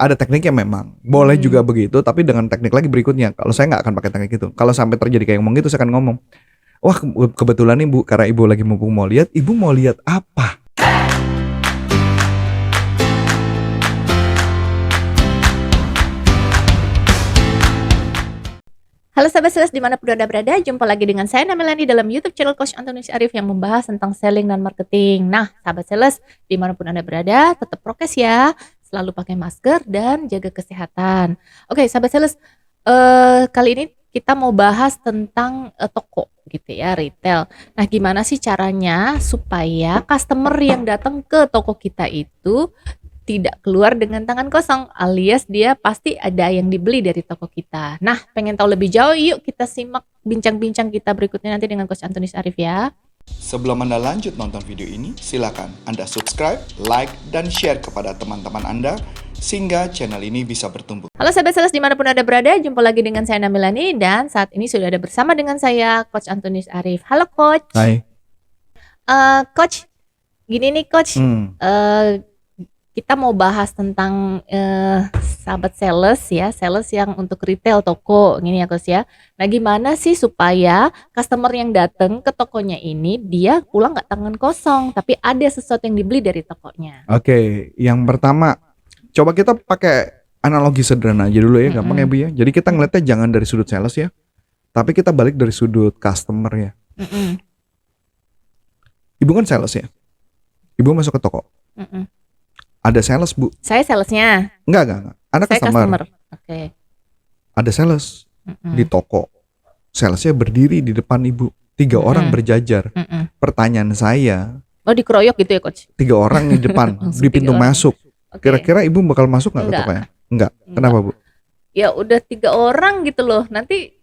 Ada tekniknya memang. Boleh juga begitu, tapi dengan teknik lagi berikutnya. Kalau saya nggak akan pakai teknik itu. Kalau sampai terjadi kayak ngomong gitu, saya akan ngomong, wah kebetulan nih Bu, karena Ibu lagi mumpung mau lihat, Ibu mau lihat apa? Halo sahabat sales dimanapun Anda berada, jumpa lagi dengan saya Namelani dalam YouTube channel Coach Antonius Arif yang membahas tentang selling dan marketing. Nah, sahabat sales dimanapun Anda berada, tetap prokes ya, selalu pakai masker dan jaga kesehatan. Oke, sahabat sales, kali ini kita mau bahas tentang toko gitu ya, retail. Nah, gimana sih caranya supaya customer yang datang ke toko kita itu tidak keluar dengan tangan kosong, alias dia pasti ada yang dibeli dari toko kita. Nah, pengen tahu lebih jauh, yuk kita simak bincang-bincang kita berikutnya nanti dengan Coach Antonius Arif ya. Sebelum Anda lanjut nonton video ini, silakan Anda subscribe, like, dan share kepada teman-teman Anda sehingga channel ini bisa bertumbuh. Halo sahabat sales dimanapun Anda berada, jumpa lagi dengan saya Namelani dan saat ini sudah ada bersama dengan saya Coach Antonius Arif. Halo Coach. Hai. Coach, gini nih Coach, kita mau bahas tentang sahabat sales ya, sales yang untuk retail toko gini ya Coach ya. Nah, gimana sih supaya customer yang datang ke tokonya ini dia pulang nggak tangan kosong, tapi ada sesuatu yang dibeli dari tokonya. Oke, yang pertama, coba kita pakai analogi sederhana aja dulu ya, gampang ya Bu ya. Jadi kita ngeliatnya jangan dari sudut sales ya, tapi kita balik dari sudut customer ya. Ibu kan sales ya, Ibu masuk ke toko. Ada sales Bu? Saya salesnya. Enggak. Ada Saya customer. Oke. Ada sales di toko. Salesnya berdiri di depan Ibu. 3 orang berjajar. Pertanyaan saya. Oh, dikeroyok gitu ya Coach? 3 orang di depan di pintu masuk. Kira-kira Ibu bakal masuk nggak ke tokonya? Enggak. Kenapa Bu? Ya udah 3 orang gitu loh. Nanti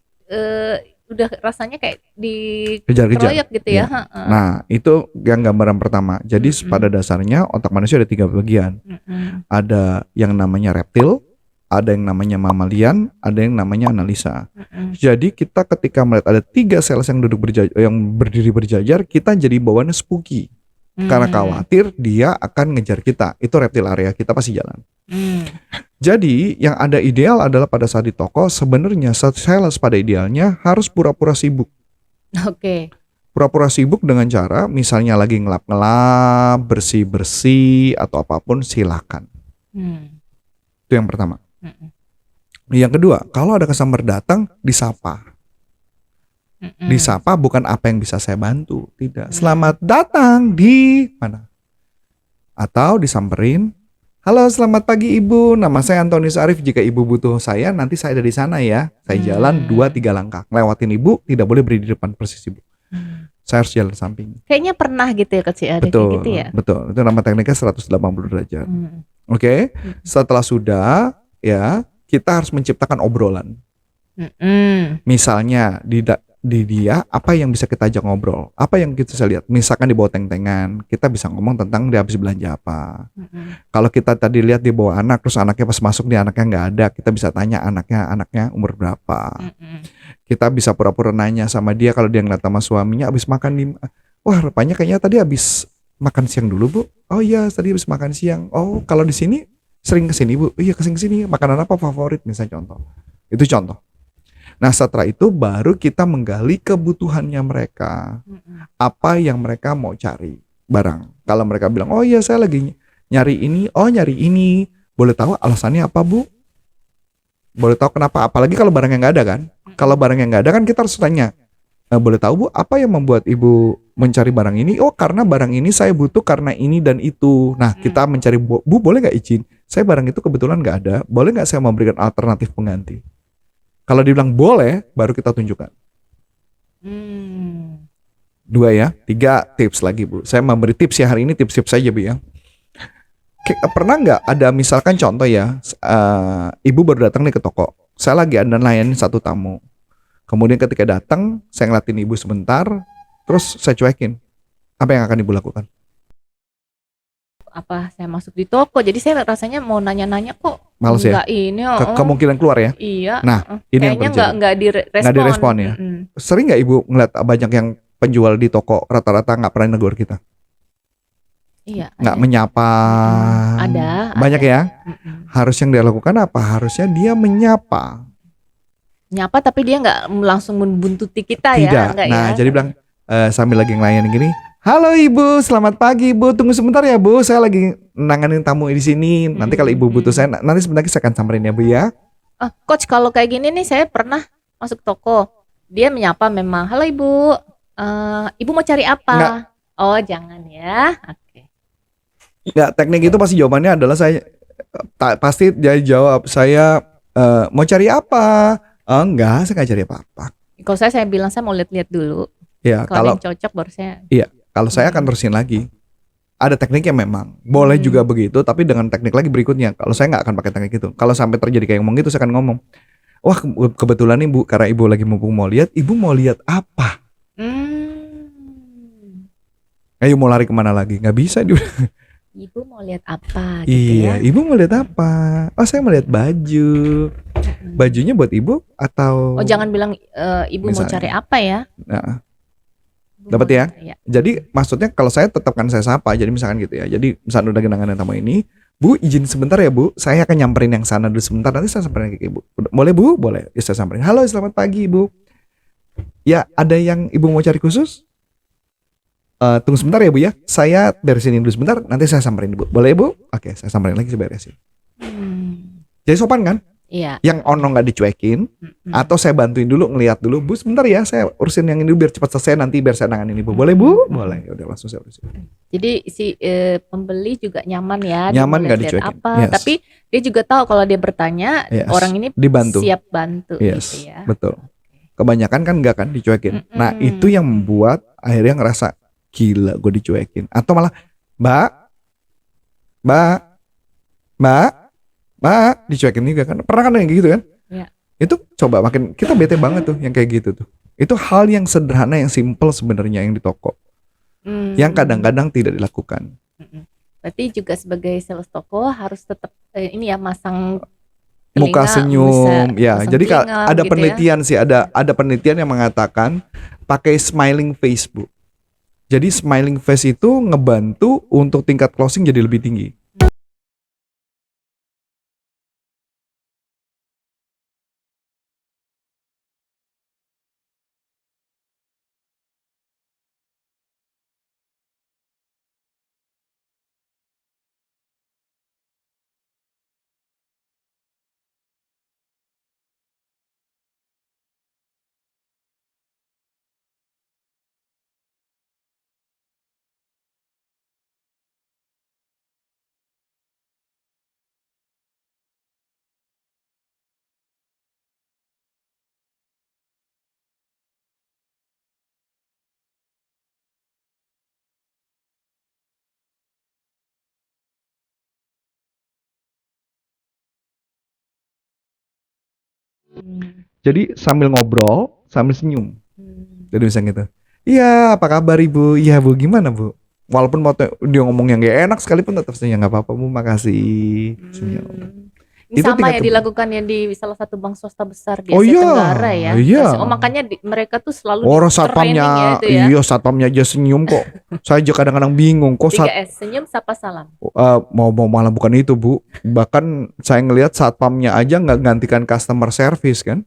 udah rasanya kayak dikeroyok gitu ya. Nah, itu yang gambaran pertama. Jadi pada dasarnya otak manusia ada 3 bagian. Ada yang namanya reptil, ada yang namanya mamalian, ada yang namanya analisa. Jadi kita ketika melihat ada 3 sales yang berdiri berjajar, kita jadi bawaannya spooky. Karena khawatir dia akan ngejar kita. Itu reptil area, kita pasti jalan. Jadi yang ada ideal adalah pada saat di toko sebenarnya sales pada idealnya harus pura-pura sibuk. Oke. Pura-pura sibuk dengan cara misalnya lagi ngelap-ngelap, bersih-bersih atau apapun silakan. Itu yang pertama. Yang kedua, kalau ada customer datang disapa. Disapa bukan apa yang bisa saya bantu, tidak. Selamat datang di mana? Atau disamperin. Halo, selamat pagi Ibu. Nama saya Antonius Arif. Jika Ibu butuh saya, nanti saya ada di sana ya. Saya jalan 2-3 langkah. Lewatin Ibu, tidak boleh berdiri di depan persis Ibu. Saya harus jalan samping. Kayaknya pernah gitu ya Coach Arif. Betul, gitu ya. Betul. Itu nama tekniknya 180 derajat. Oke. Setelah sudah, ya kita harus menciptakan obrolan. Misalnya di dia apa yang bisa kita ajak ngobrol, apa yang kita bisa lihat. Misalkan di bawah teng-tengan, kita bisa ngomong tentang dia habis belanja apa. Kalau kita tadi lihat di bawah anak, terus anaknya pas masuk dia anaknya nggak ada, kita bisa tanya anaknya umur berapa. Kita bisa pura-pura nanya sama dia kalau dia ngeliat sama suaminya habis makan di, wah rupanya kayaknya tadi habis makan siang dulu Bu. Oh iya tadi habis makan siang. Oh kalau di sini sering kesini Bu. Iya kesini makanan apa favorit misalnya contoh. Itu contoh. Nah setelah itu baru kita menggali kebutuhannya mereka. Apa yang mereka mau cari barang. Kalau mereka bilang, oh iya saya lagi nyari ini. Oh nyari ini. Boleh tahu alasannya apa Bu? Boleh tahu kenapa? Apalagi kalau barang yang gak ada kan. Kalau barang yang gak ada kan kita harus tanya. Boleh tahu Bu apa yang membuat Ibu mencari barang ini? Oh karena barang ini saya butuh karena ini dan itu. Nah kita mencari, Bu boleh gak izin? Saya barang itu kebetulan gak ada. Boleh gak saya memberikan alternatif pengganti? Kalau dibilang boleh, baru kita tunjukkan. 2 ya, 3 tips lagi Bu. Saya memberi tips ya hari ini, tips-tips saja Bu ya. Pernah nggak ada misalkan contoh ya, Ibu baru datang nih ke toko. Saya lagi ada layanin satu tamu. Kemudian ketika datang, saya ngeliatin Ibu sebentar, terus saya cuekin. Apa yang akan Ibu lakukan? Apa saya masuk di toko, jadi saya rasanya mau nanya-nanya kok males ya? Ini kemungkinan keluar ya? Iya. Nah ini yang terjadi. Nggak direspon ya? Sering nggak Ibu ngeliat banyak yang penjual di toko rata-rata nggak pernah negur kita? Iya, nggak ada. menyapa. Ada. Banyak ada. ya. Mm-mm. Harus yang dia lakukan apa? Harusnya dia menyapa. Nyapa tapi dia nggak langsung membuntuti kita ya, Tidak. enggak Nah, ya? jadi bilang sambil lagi ngelayanin gini, halo ibu, selamat pagi ibu, tunggu sebentar ya bu, saya lagi nanganin tamu di sini. Nanti kalau ibu butuh saya, nanti sebentar lagi saya akan samperin ya bu ya. Coach, kalau kayak gini nih saya pernah masuk toko, dia menyapa memang, halo ibu, ibu mau cari apa? Enggak. Oh jangan ya, oke. Nggak, teknik itu pasti jawabannya adalah saya pasti dia jawab saya mau cari apa? Enggak, saya nggak cari apa-apa. Kalau saya bilang saya mau lihat-lihat dulu, Ya kalau kalau yang cocok baru saya. kalau saya akan terusin lagi. Ada tekniknya memang, boleh juga begitu, tapi dengan teknik lagi berikutnya. Kalau saya nggak akan pakai teknik itu. Kalau sampai terjadi kayak ngomong gitu, saya akan ngomong, wah kebetulan nih bu, karena ibu lagi mumpung mau lihat, ibu mau lihat apa? Ayo mau lari kemana lagi? Nggak bisa dia. Ibu mau lihat apa gitu Iya, ya? ibu mau lihat apa? Oh saya mau lihat baju. Bajunya buat ibu atau? Oh jangan bilang ibu mau Misalnya. cari apa ya? Nah, Ibu dapat mau ya? cari, jadi maksudnya kalau saya tetapkan saya sapa. Jadi misalkan gitu ya. Jadi misalnya udah genangan tamu ini, bu izin sebentar ya bu, saya akan nyamperin yang sana dulu sebentar. Nanti saya samperin ke ibu. Boleh bu? Boleh. Ya, saya samperin. Halo selamat pagi ibu. Ya ada yang ibu mau cari khusus? Tunggu sebentar ya bu ya. Saya beresin dulu sebentar. Nanti saya samperin ibu. Boleh bu? Oke, saya samperin lagi, saya beresin. Jadi sopan kan? Iya. Yang ono nggak dicuekin, atau saya bantuin dulu, ngeliat dulu, bu sebentar ya, saya urusin yang ini dulu biar cepat selesai, nanti biar saya nanganin ibu. Boleh bu? Boleh. Ya udah langsung saya urusin. Jadi si pembeli juga nyaman ya, Nyaman, dia nggak mau lihat dicuekin. apa, Yes. tapi dia juga tahu kalau dia bertanya Yes. orang ini Dibantu. siap bantu Yes, gitu ya. betul. Kebanyakan kan nggak kan dicuekin. Nah Mm-mm. itu yang membuat akhirnya ngerasa gila gue dicuekin, atau malah mbak dicuekin juga kan. Pernah kan yang gitu kan? Iya. Itu coba makin kita bete banget tuh yang kayak gitu tuh. Itu hal yang sederhana, yang simple sebenarnya yang di toko, yang kadang-kadang tidak dilakukan. Berarti juga sebagai sales toko harus tetap ini ya masang Muka telinga, senyum ya. masang Jadi telinga ada gitu ya. penelitian sih, ada penelitian yang mengatakan pakai smiling face bu. Jadi smiling face itu ngebantu untuk tingkat closing jadi lebih tinggi. Jadi sambil ngobrol, sambil senyum. Jadi bisa gitu. Iya, apa kabar ibu? Iya bu, gimana bu? Walaupun mau dia ngomong yang gak enak sekalipun tetap senyum, nggak apa-apa bu, makasih. Senyum. Ini Itu sama ya tingkat dilakukan ya di salah satu bank swasta besar di Oh Asia iya, Tenggara ya. iya. Oh makanya mereka tuh selalu Orang di training ya satpamnya, itu ya. iya satpamnya aja senyum kok. Saya aja kadang-kadang bingung kok 3S, senyum, sapa, salam. mau malah bukan itu bu. Bahkan saya ngelihat satpamnya aja nggak gantikan customer service kan.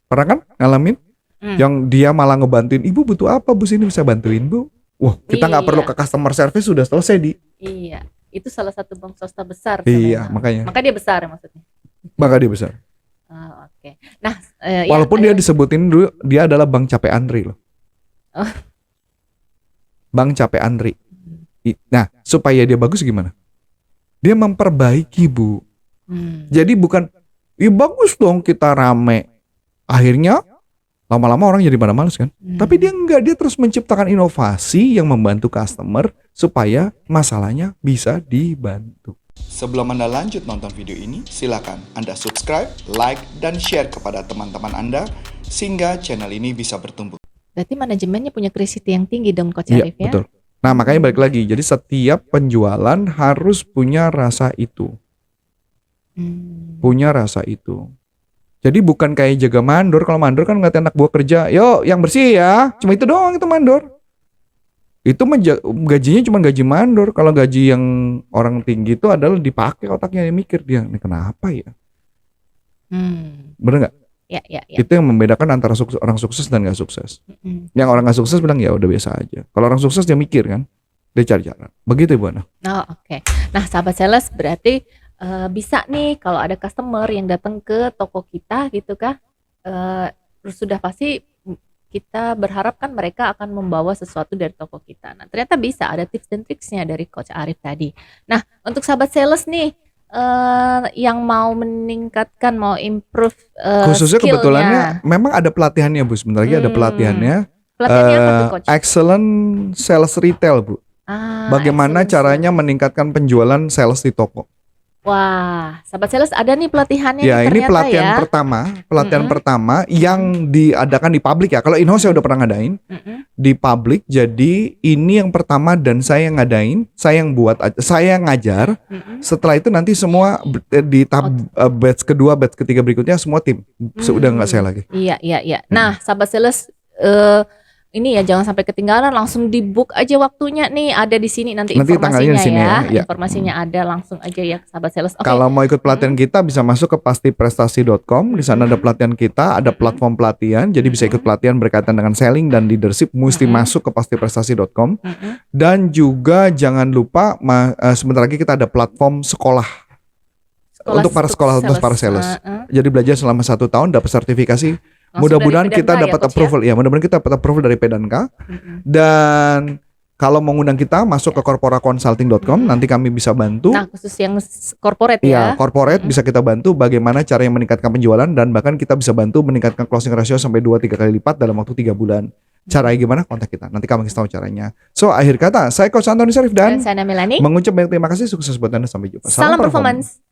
Pernah kan ngalamin? Yang dia malah ngebantuin, ibu butuh apa bu, sini bisa bantuin bu. Wah kita nggak Iya. perlu ke customer service, sudah selesai di. Iya, itu salah satu bank swasta besar. Iya memang. makanya. Makanya dia besar maksudnya. Maka dia besar. Oh, oke. Nah, Walaupun dia disebutin dulu dia adalah Bank Cape Andri loh. Oh. Bank Cape Andri. Nah, supaya dia bagus gimana? Dia memperbaiki, Bu. Jadi bukan ya bagus dong kita rame. Akhirnya lama-lama orang jadi pada males kan. Tapi dia enggak, dia terus menciptakan inovasi yang membantu customer supaya masalahnya bisa dibantu. Sebelum Anda lanjut nonton video ini, silakan Anda subscribe, like, dan share kepada teman-teman Anda sehingga channel ini bisa bertumbuh. Berarti manajemennya punya curiosity yang tinggi dong Coach Iya, Arif ya. betul. Nah, makanya balik lagi. Jadi setiap penjualan harus punya rasa itu. Punya rasa itu. Jadi bukan kayak jaga mandor. Kalau mandor kan ngeliat anak buah kerja, yo yang bersih ya. Cuma itu doang itu mandor. Itu gajinya cuma gaji mandor. Kalau gaji yang orang tinggi itu adalah dipakai otaknya, yang mikir dia, ini kenapa ya? Bener nggak? Ya. Itu yang membedakan antara orang sukses dan nggak sukses. Yang orang nggak sukses bilang ya udah biasa aja. Kalau orang sukses dia mikir kan, dia cari cara. Begitu Ibu Ana. Oh, oke. Nah, sahabat sales berarti bisa nih kalau ada customer yang datang ke toko kita gitu kah? Sudah pasti kita berharap kan mereka akan membawa sesuatu dari toko kita. Nah, ternyata bisa ada tips dan triksnya dari Coach Arif tadi. Nah, untuk sahabat sales nih yang mau meningkatkan, mau improve Khususnya skillnya. kebetulannya memang ada pelatihannya Bu. Sebentar lagi ada pelatihannya. Pelatihannya apa tuh Coach? Excellent Sales Retail Bu. Bagaimana caranya meningkatkan penjualan sales di toko? Wah, sahabat sales ada nih pelatihannya Ya, nih ini ternyata pelatihan pertama yang diadakan di publik ya. Kalau in-house saya udah pernah ngadain di publik. Jadi ini yang pertama dan saya yang ngadain, saya yang buat, saya yang ngajar. Setelah itu nanti semua di batch kedua, batch ketiga berikutnya semua tim. Sudah nggak saya lagi. Iya. Nah, sahabat sales ini ya jangan sampai ketinggalan, langsung di book aja waktunya nih, ada di sini nanti informasinya tanggalnya di sini ya. Informasinya ada, langsung aja ya sahabat sales. Oke. Kalau mau ikut pelatihan kita bisa masuk ke pastiprestasi.com. Di sana ada pelatihan kita, ada platform pelatihan. Jadi bisa ikut pelatihan berkaitan dengan selling dan leadership. Mesti masuk ke pastiprestasi.com. Dan juga jangan lupa sebentar lagi kita ada platform sekolah untuk para sales. Jadi belajar selama 1 tahun, dapat sertifikasi. Mudah-mudahan kita dapat approval ya. Mudah-mudahan kita dapat approval dari P&K. Dan kalau mau ngundang kita masuk ke corporaconsulting.com, nanti kami bisa bantu. Nah, khusus yang corporate ya. Corporate bisa kita bantu bagaimana cara yang meningkatkan penjualan, dan bahkan kita bisa bantu meningkatkan closing ratio sampai 2-3 kali lipat dalam waktu 3 bulan. Caranya gimana? Kontak kita. Nanti kami kasih tahu caranya. So, akhir kata, saya Coach Antoni Syarif dan saya Melani. mengucap banyak terima kasih, sukses buat Anda, sampai jumpa. Salam performance.